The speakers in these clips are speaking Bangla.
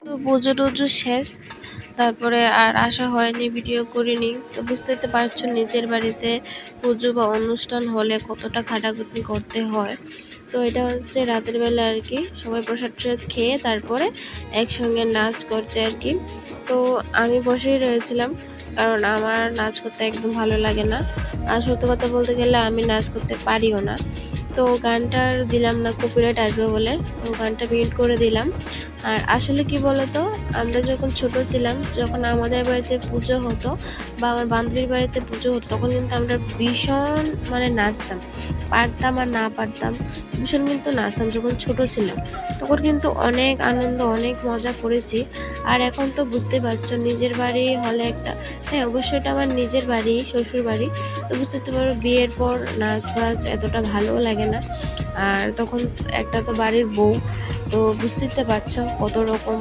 তো পুজো টুজো শেষ, তারপরে আর আসা হয়নি, ভিডিও করিনি। তো বুঝতেই তো পারছো নিজের বাড়িতে পুজো বা অনুষ্ঠান হলে কতটা খাটাখাটনি করতে হয়। তো এটা হচ্ছে রাতের বেলা আর কি, সবাই প্রসাদ ট্রসাদ খেয়ে তারপরে একসঙ্গে নাচ করছে আর কি। তো আমি বসেই রয়েছিলাম, কারণ আমার নাচ করতে একদম ভালো লাগে না। আর সত্য কথা বলতে গেলে আমি নাচ করতে পারিও না। তো গানটার দিলাম না, কপিরাইট আসবে বলে, তো গানটা মিউট করে দিলাম। আর আসলে কি বলতো, আমরা যখন ছোট ছিলাম, যখন আমাদের বাড়িতে পুজো হতো বা আমার বান্ধবীর বাড়িতে পুজো হতো, তখন কিন্তু আমরা ভীষণ মানে নাচতাম, পারতাম আর না পারতাম ভীষণ কিন্তু নাচতাম যখন ছোট ছিলাম। তখন কিন্তু অনেক আনন্দ, অনেক মজা করেছি। আর এখন তো বুঝতে পারছো, নিজের বাড়ি হলে একটা, হ্যাঁ অবশ্যই এটা আমার নিজের বাড়ি, শ্বশুর বাড়ি। তো বুঝতে পারো বিয়ের পর নাচ বাজ এতটা ভালোও লাগে না। আর তখন একটা তো বাড়ির বউ, তো বুঝতে পারছো কত রকম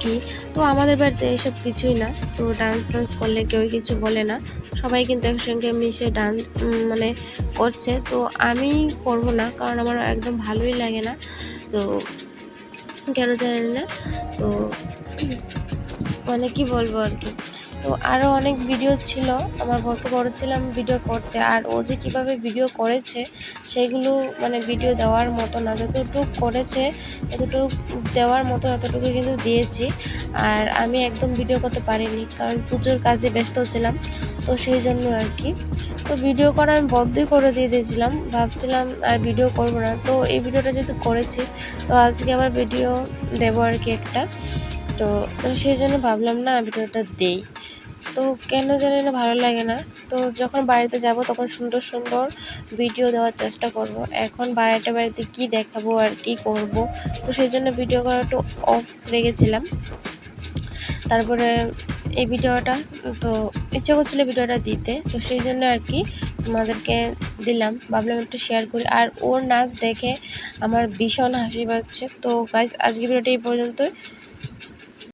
কি। তো আমাদের বাড়িতে এসব কিছুই না। তো ডান্স ফান্স করলে কেউ কিছু বলে না, সবাই কিন্তু একসঙ্গে মিশে ডান্স মানে করছে। তো আমি করব না, কারণ আমার একদম ভালোই লাগে না। তো কেন জানি না। তো মানে কি বলবো আর কি। তো আরও অনেক ভিডিও ছিল, আমার বরকে বলেছিলাম ভিডিও করতে, আর ও যে কীভাবে ভিডিও করেছে সেগুলো মানে ভিডিও দেওয়ার মতো না। যতটুকু করেছে এতটুকু দেওয়ার মতো এতটুকু কিন্তু দিয়েছি। আর আমি একদম ভিডিও করতে পারিনি, কারণ পুজোর কাজে ব্যস্ত ছিলাম, তো সেই জন্য আর কি। তো ভিডিও করা আমি বন্ধই করে দিয়েছিলাম, ভাবছিলাম আর ভিডিও করব না। তো এই ভিডিওটা যেহেতু করেছি, তো আজকে আবার ভিডিও দেবো আর কি একটা। তো সেই জন্য ভাবলাম না ভিডিওটা দেই। তো কেন জানি না ভালো লাগে না। তো যখন বাড়িতে যাব তখন সুন্দর সুন্দর ভিডিও দেওয়ার চেষ্টা করব। এখন বাড়িতে কি দেখাবো আর কি করব, তো সেই জন্য ভিডিও করা একটু অফ রেখেছিলাম। তারপরে এই ভিডিওটা, তো ইচ্ছে করছিল ভিডিওটা দিতে, তো সেই জন্য আর কি তোমাদেরকে দিলাম, ভাবলাম একটু শেয়ার করি। আর ওর নাচ দেখে আমার ভীষণ হাসি পাচ্ছে। তো গাইস, আজকে ভিডিওটা এই পর্যন্তই।